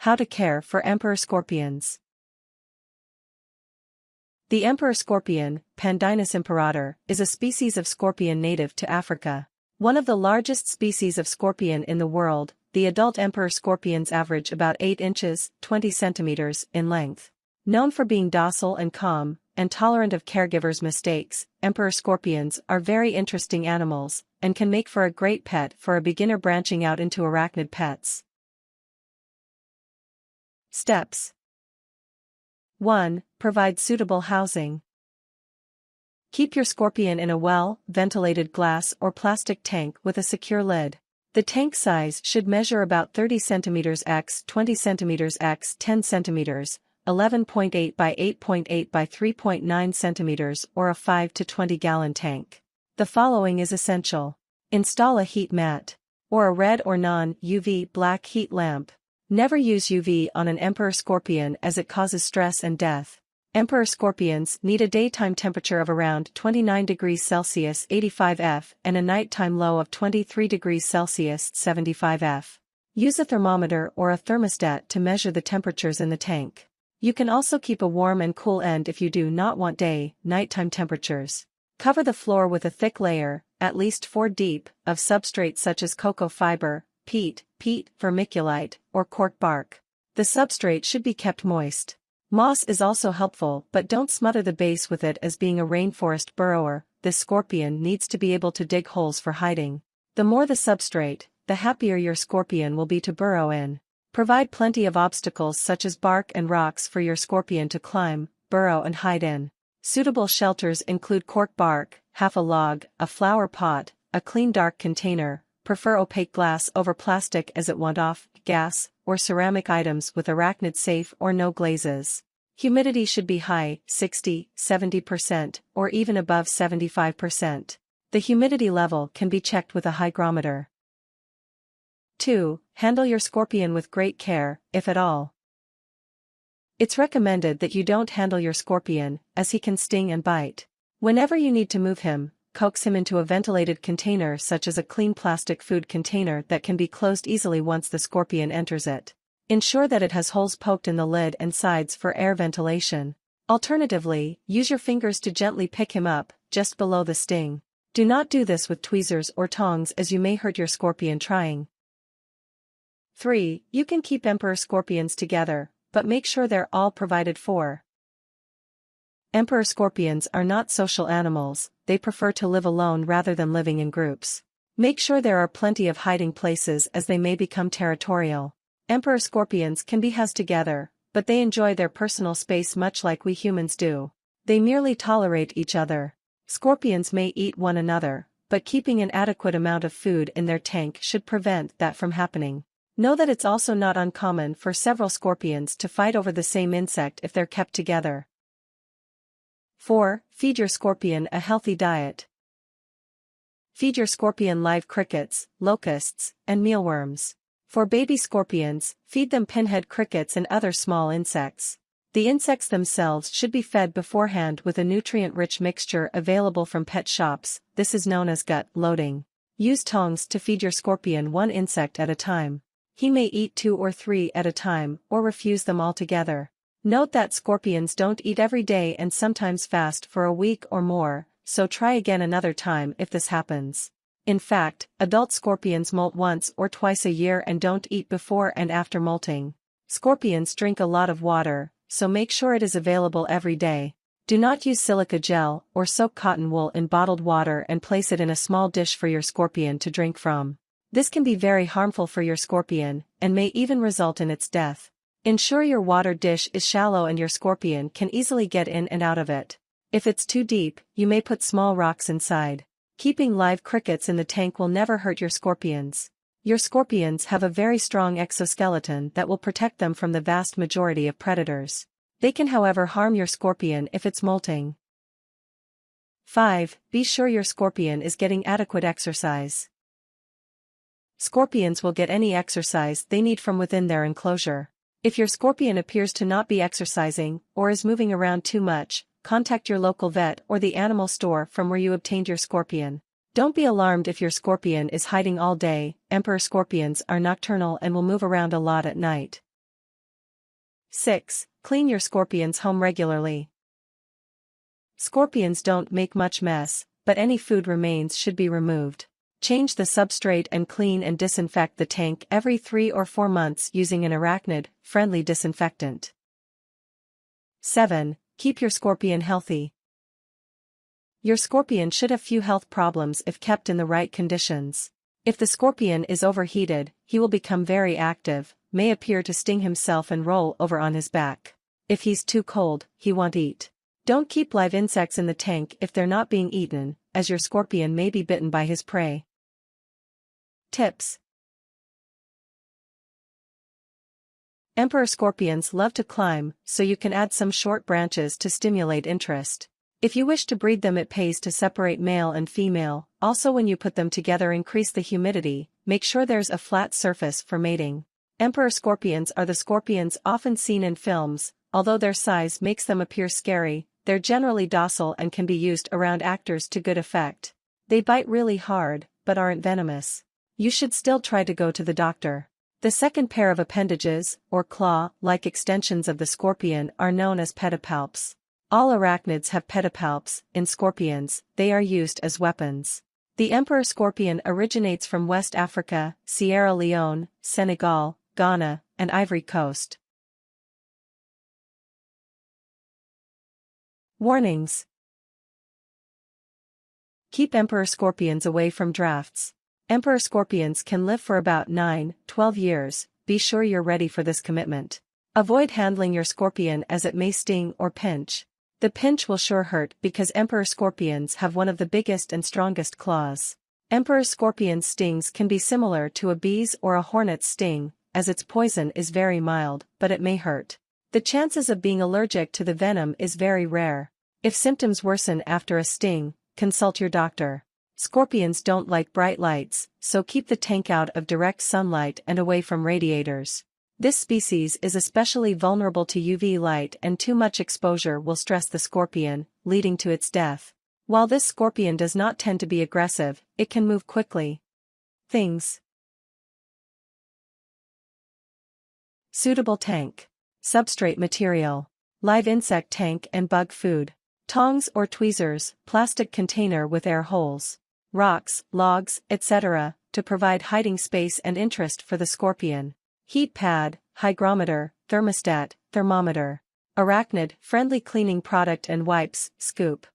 How to care for emperor scorpions. The emperor scorpion, Pandinus imperator, is a species of scorpion native to Africa. One of the largest species of scorpion in the world, the adult emperor scorpions average about 8 inches, 20 centimeters, in length. Known for being docile and calm, and tolerant of caregivers' mistakes, emperor scorpions are very interesting animals, and can make for a great pet for a beginner branching out into arachnid pets. Steps. 1. Provide suitable housing. Keep your scorpion in a well-ventilated glass or plastic tank with a secure lid. The tank size should measure about 30 cm x 20 cm x 10 cm, 11.8 by 8.8 by 3.9 cm or a 5 to 20 gallon tank. The following is essential. Install a heat mat, or a red or non-UV black heat lamp. Never use UV on an emperor scorpion as it causes stress and death. Emperor scorpions need a daytime temperature of around 29 degrees Celsius 85 F and a nighttime low of 23 degrees Celsius 75 F. Use a thermometer or a thermostat to measure the temperatures in the tank. You can also keep a warm and cool end if you do not want nighttime temperatures. Cover the floor with a thick layer, at least 4 deep, of substrate such as cocoa fiber, peat, vermiculite, or cork bark. The substrate should be kept moist. Moss is also helpful, but don't smother the base with it, as being a rainforest burrower, this scorpion needs to be able to dig holes for hiding. The more the substrate, the happier your scorpion will be to burrow in. Provide plenty of obstacles such as bark and rocks for your scorpion to climb, burrow and hide in. Suitable shelters include cork bark, half a log, a flower pot, a clean dark container. Prefer opaque glass over plastic as it won't off, gas, or ceramic items with arachnid safe or no glazes. Humidity should be high, 60–70%, or even above 75%. The humidity level can be checked with a hygrometer. 2. Handle your scorpion with great care, if at all. It's recommended that you don't handle your scorpion, as he can sting and bite. Whenever you need to move him, coax him into a ventilated container such as a clean plastic food container that can be closed easily once the scorpion enters it. Ensure that it has holes poked in the lid and sides for air ventilation. Alternatively, use your fingers to gently pick him up, just below the sting. Do not do this with tweezers or tongs, as you may hurt your scorpion trying. 3. You can keep emperor scorpions together, but make sure they're all provided for. Emperor scorpions are not social animals, they prefer to live alone rather than living in groups. Make sure there are plenty of hiding places, as they may become territorial. Emperor scorpions can be housed together, but they enjoy their personal space much like we humans do. They merely tolerate each other. Scorpions may eat one another, but keeping an adequate amount of food in their tank should prevent that from happening. Know that it's also not uncommon for several scorpions to fight over the same insect if they're kept together. 4. Feed your scorpion a healthy diet. Feed your scorpion live crickets, locusts, and mealworms. For baby scorpions, feed them pinhead crickets and other small insects. The insects themselves should be fed beforehand with a nutrient-rich mixture available from pet shops. This is known as gut loading. Use tongs to feed your scorpion one insect at a time. He may eat 2 or 3 at a time, or refuse them altogether. Note that scorpions don't eat every day and sometimes fast for a week or more, so try again another time if this happens. In fact, adult scorpions molt once or twice a year and don't eat before and after molting. Scorpions drink a lot of water, so make sure it is available every day. Do not use silica gel or soak cotton wool in bottled water and place it in a small dish for your scorpion to drink from. This can be very harmful for your scorpion, and may even result in its death. Ensure your water dish is shallow and your scorpion can easily get in and out of it. If it's too deep, you may put small rocks inside. Keeping live crickets in the tank will never hurt your scorpions. Your scorpions have a very strong exoskeleton that will protect them from the vast majority of predators. They can, however, harm your scorpion if it's molting. 5. Be sure your scorpion is getting adequate exercise. Scorpions will get any exercise they need from within their enclosure. If your scorpion appears to not be exercising, or is moving around too much, contact your local vet or the animal store from where you obtained your scorpion. Don't be alarmed if your scorpion is hiding all day. Emperor scorpions are nocturnal and will move around a lot at night. 6. Clean your scorpion's home regularly. Scorpions don't make much mess, but any food remains should be removed. Change the substrate and clean and disinfect the tank every 3 or 4 months using an arachnid-friendly disinfectant. 7. Keep your scorpion healthy. Your scorpion should have few health problems if kept in the right conditions. If the scorpion is overheated, he will become very active, may appear to sting himself and roll over on his back. If he's too cold, he won't eat. Don't keep live insects in the tank if they're not being eaten, as your scorpion may be bitten by his prey. Tips. Emperor scorpions love to climb, so you can add some short branches to stimulate interest. If you wish to breed them, it pays to separate male and female. Also, when you put them together, increase the humidity, make sure there's a flat surface for mating. Emperor scorpions are the scorpions often seen in films. Although their size makes them appear scary, they're generally docile and can be used around actors to good effect. They bite really hard, but aren't venomous. You should still try to go to the doctor. The second pair of appendages, or claw-like extensions of the scorpion, are known as pedipalps. All arachnids have pedipalps. In scorpions, they are used as weapons. The emperor scorpion originates from West Africa, Sierra Leone, Senegal, Ghana, and Ivory Coast. Warnings. Keep emperor scorpions away from drafts. Emperor scorpions can live for about 9-12 years, be sure you're ready for this commitment. Avoid handling your scorpion as it may sting or pinch. The pinch will sure hurt because emperor scorpions have one of the biggest and strongest claws. Emperor scorpion's stings can be similar to a bee's or a hornet's sting, as its poison is very mild, but it may hurt. The chances of being allergic to the venom is very rare. If symptoms worsen after a sting, consult your doctor. Scorpions don't like bright lights, so keep the tank out of direct sunlight and away from radiators. This species is especially vulnerable to UV light, and too much exposure will stress the scorpion, leading to its death. While this scorpion does not tend to be aggressive, it can move quickly. Things. Suitable tank. Substrate material. Live insect tank and bug food. Tongs or tweezers, plastic container with air holes. Rocks, logs, etc., to provide hiding space and interest for the scorpion. Heat pad, hygrometer, thermostat, thermometer. Arachnid-friendly cleaning product and wipes, scoop.